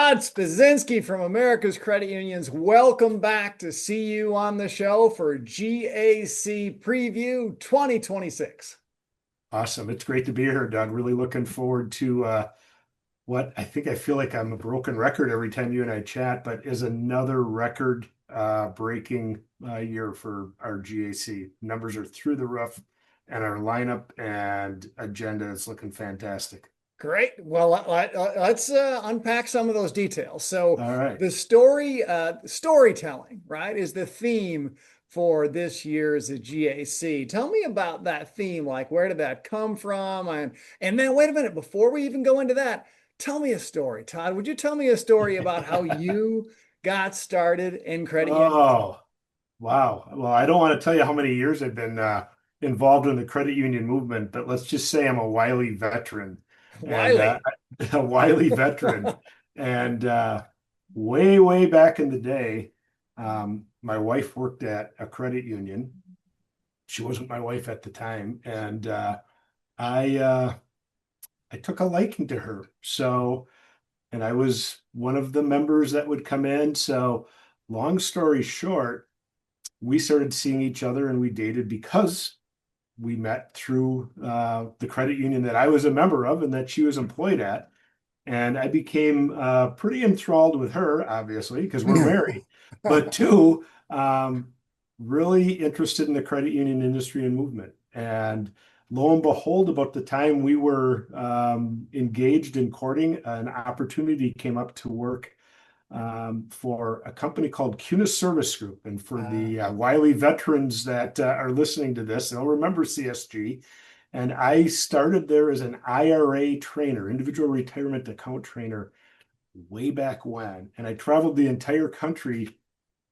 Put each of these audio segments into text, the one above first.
Todd Spiczenski from America's Credit Unions. Welcome back to see you on the show for GAC Preview 2026. Awesome. It's great to be here, Doug. Really looking forward to what I feel like I'm a broken record every time you and I chat, but is another record breaking year for our GAC. Numbers are through the roof, and our lineup and agenda is looking fantastic. Great. Well, let's unpack some of those details. So All right. the storytelling, right, is the theme for this year's GAC. Tell me about that theme. Like, where did that come from? And then wait a minute, before we even go into that, tell me a story. Todd, would you tell me a story about how you got started in credit unions? Oh, wow. Well, I don't want to tell you how many years I've been involved in the credit union movement, but let's just say I'm a wily veteran and Wiley. a wily veteran. And way, way back in the day, my wife worked at a credit union. She wasn't my wife at the time, and I I took a liking to her. So, and I was one of the members that would come in. So, long story short, we started seeing each other and we dated because we met through the credit union that I was a member of and that she was employed at. And I became pretty enthralled with her, obviously, because we're married, but two, really interested in the credit union industry and movement. And lo and behold, about the time we were engaged in courting, an opportunity came up to work for a company called CUNA Service Group. And for the wily veterans that are listening to this, they'll remember CSG. And I started there as an IRA trainer, individual retirement account trainer, way back when. And I traveled the entire country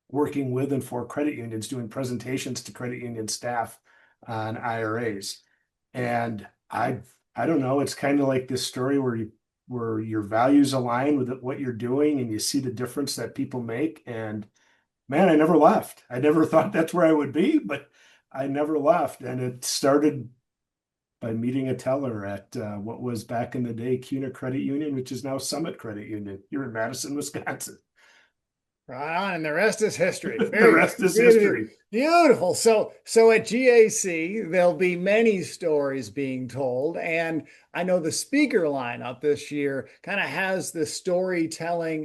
working with and for credit unions, doing presentations to credit union staff on IRAs. And I don't know, it's kind of like this story where your values align with what you're doing and you see the difference that people make. And man, I never left. I never thought that's where I would be, but I never left. And it started by meeting a teller at what was back in the day CUNA Credit Union, which is now Summit Credit Union here in Madison, Wisconsin. Right on, and the rest is history. The Very rest is beautiful. history. Beautiful. So at GAC, there'll be many stories being told. And I know the speaker lineup this year kind of has the storytelling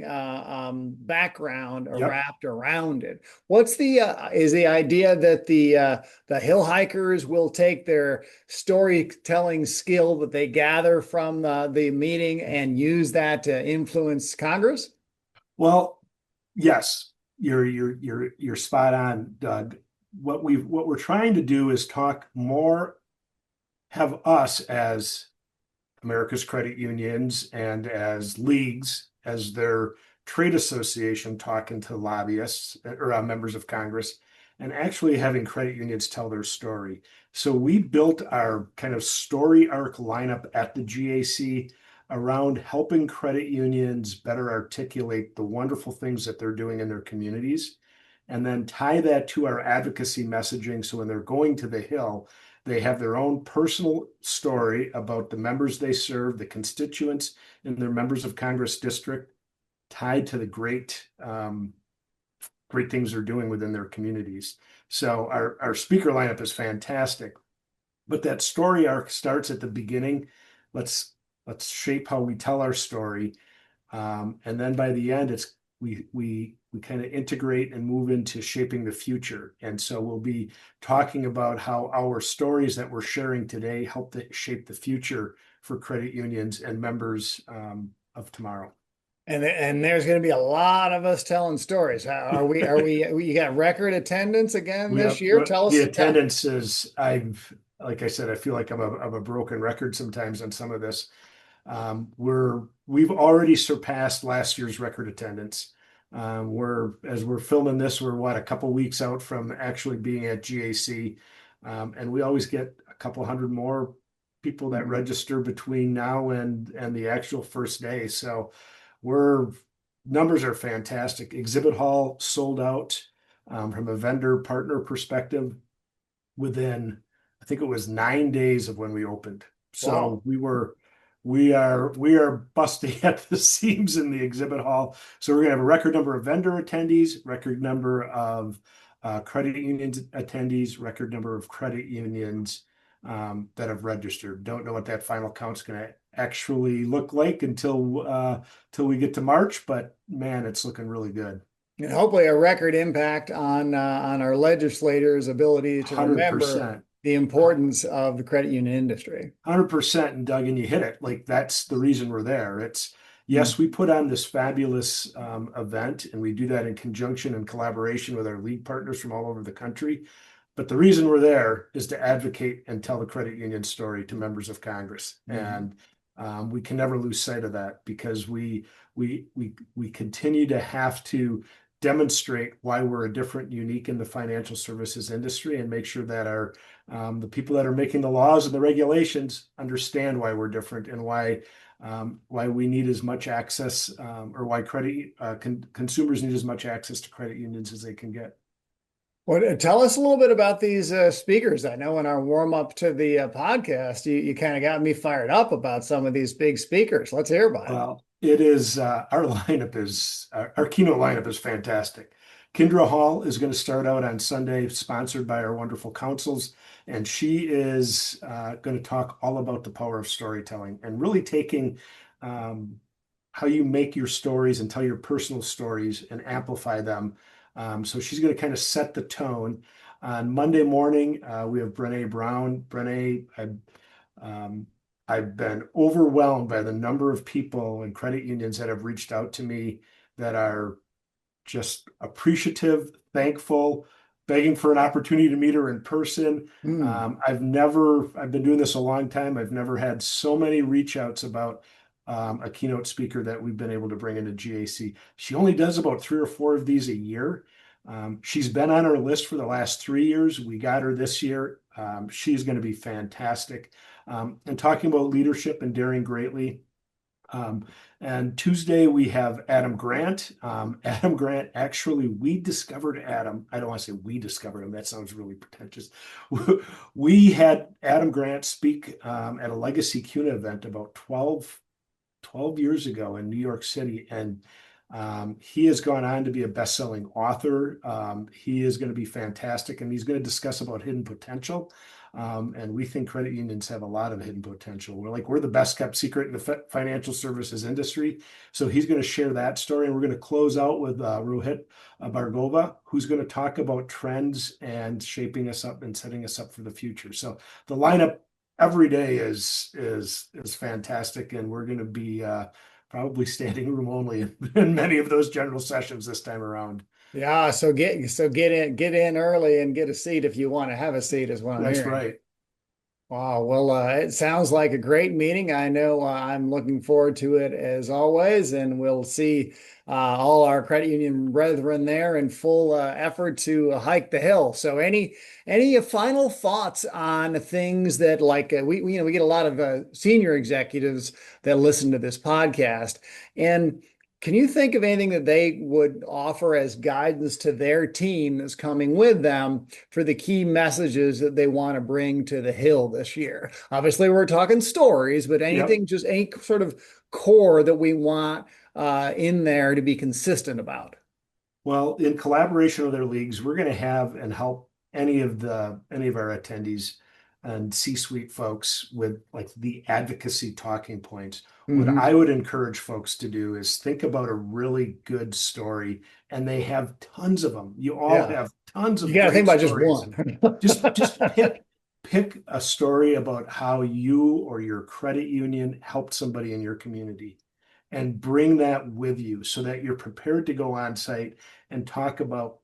background Yep. wrapped around it. What's is the idea that the hill hikers will take their storytelling skill that they gather from the meeting and use that to influence Congress? Well, yes, you're spot on, Doug. What we're trying to do is talk more, have us as America's credit unions and as leagues, as their trade association talking to lobbyists or members of Congress, and actually having credit unions tell their story. So we built our kind of story arc lineup at the GAC around helping credit unions better articulate the wonderful things that they're doing in their communities, and then tie that to our advocacy messaging. So when they're going to the Hill, they have their own personal story about the members they serve, the constituents in their members of Congress district, tied to the great things they're doing within their communities. So our speaker lineup is fantastic, but that story arc starts at the beginning. Let's shape how we tell our story, and then by the end, it's we kind of integrate and move into shaping the future. And so we'll be talking about how our stories that we're sharing today help to shape the future for credit unions and members of tomorrow. And there's going to be a lot of us telling stories. You got record attendance again We this have year? Tell the us. attendance is, like I said, I feel like I'm a broken record sometimes on some of this. We've already surpassed last year's record attendance. As we're filming this, we're a couple weeks out from actually being at GAC, and we always get a couple hundred more people that register between now and the actual first day. So we're numbers are fantastic. Exhibit hall sold out from a vendor partner perspective within, I think it was 9 days of when we opened. Wow. So we were we are busting at the seams in the exhibit hall. So we're gonna have a record number of vendor attendees, record number of credit union attendees, record number of credit unions that have registered. Don't know what that final count's gonna actually look like until we get to March, but man, it's looking really good. And hopefully a record impact on our legislators' ability to remember 100%. the importance of the credit union industry. 100%. And Doug, and you hit it. Like that's the reason we're there. It's Mm. yes, we put on this fabulous event, and we do that in conjunction and collaboration with our league partners from all over the country. But the reason we're there is to advocate and tell the credit union story to members of Congress, Mm. and we can never lose sight of that because we continue to have to demonstrate why we're a different, unique in the financial services industry, and make sure that our the people that are making the laws and the regulations understand why we're different and why we need as much access or why consumers need as much access to credit unions as they can get. Well, tell us a little bit about these speakers. I know in our warm up to the podcast, you kind of got me fired up about some of these big speakers. Let's hear about it. Well, it is our keynote lineup is fantastic. Kendra Hall is going to start out on Sunday, sponsored by our wonderful councils, and she is going to talk all about the power of storytelling and really taking how you make your stories and tell your personal stories and amplify them. So she's going to kind of set the tone. On Monday morning, we have Brene Brown. Brene, I've been overwhelmed by the number of people and credit unions that have reached out to me that are just appreciative, thankful, begging for an opportunity to meet her in person. Mm. I've been doing this a long time. I've never had so many reach outs about a keynote speaker that we've been able to bring into GAC. She only does about 3 or 4 of these a year. She's been on our list for the last 3 years. We got her this year. She's going to be fantastic. And talking about leadership and daring greatly. And Tuesday we have Adam Grant. Adam Grant, actually, we discovered Adam. I don't want to say we discovered him. That sounds really pretentious. We had Adam Grant speak at a Legacy CUNA event about 12 years ago in New York City. And he has gone on to be a best-selling author. He is going to be fantastic, and he's going to discuss about hidden potential. And we think credit unions have a lot of hidden potential. We're the best kept secret in the financial services industry. So he's going to share that story, and we're going to close out with Rohit Bhargava, who's going to talk about trends and shaping us up and setting us up for the future. So the lineup every day is fantastic, and we're going to be probably standing room only in many of those general sessions this time around. Yeah, so get in early and get a seat if you want to have a seat, is what I'm That's hearing. right. Wow. Well, it sounds like a great meeting. I know I'm looking forward to it as always, and we'll see all our credit union brethren there in full effort to hike the hill. So, any final thoughts on things that like we get a lot of senior executives that listen to this podcast, and can you think of anything that they would offer as guidance to their team that's coming with them for the key messages that they want to bring to the Hill this year? Obviously, we're talking stories, but Yep. anything, just any sort of core that we want in there to be consistent about. Well, in collaboration with our leagues, we're going to have and help any of our attendees and C-suite folks with like the advocacy talking points. What Hmm. I would encourage folks to do is think about a really good story, and they have tons of them. You all Yeah, have tons you of got to think great about just stories. one. Just pick a story about how you or your credit union helped somebody in your community and bring that with you so that you're prepared to go on site and talk about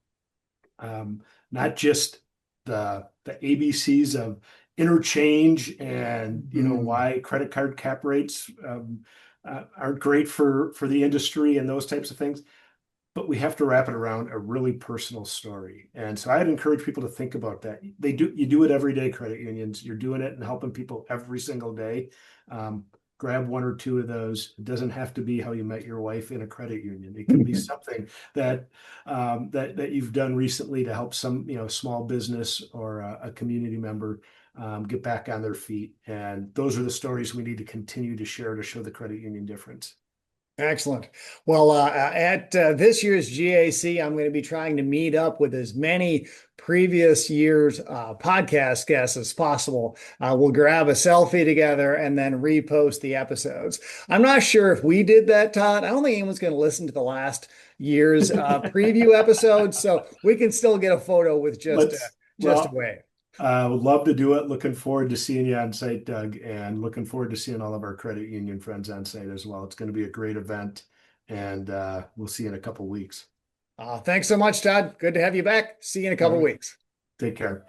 um, not just the ABCs of interchange and Hmm. why credit card cap rates aren't great for the industry and those types of things, but we have to wrap it around a really personal story. And so I'd encourage people to think about that. You do it every day, credit unions. You're doing it and helping people every single day. Um, Grab 1 or 2 of those. It doesn't have to be how you met your wife in a credit union. It can be something that you've done recently to help some small business or a community member. get back on their feet. And those are the stories we need to continue to share to show the credit union difference. Excellent. Well, at this year's GAC, I'm going to be trying to meet up with as many previous years' podcast guests as possible. We'll grab a selfie together and then repost the episodes. I'm not sure if we did that, Todd. I don't think anyone's going to listen to the last year's preview episode, so we can still get a photo with just a wave. Would love to do it. Looking forward to seeing you on site, Doug, and looking forward to seeing all of our credit union friends on site as well. It's going to be a great event, and we'll see you in a couple weeks. Thanks so much, Todd. Good to have you back. See you in a couple weeks. Take care.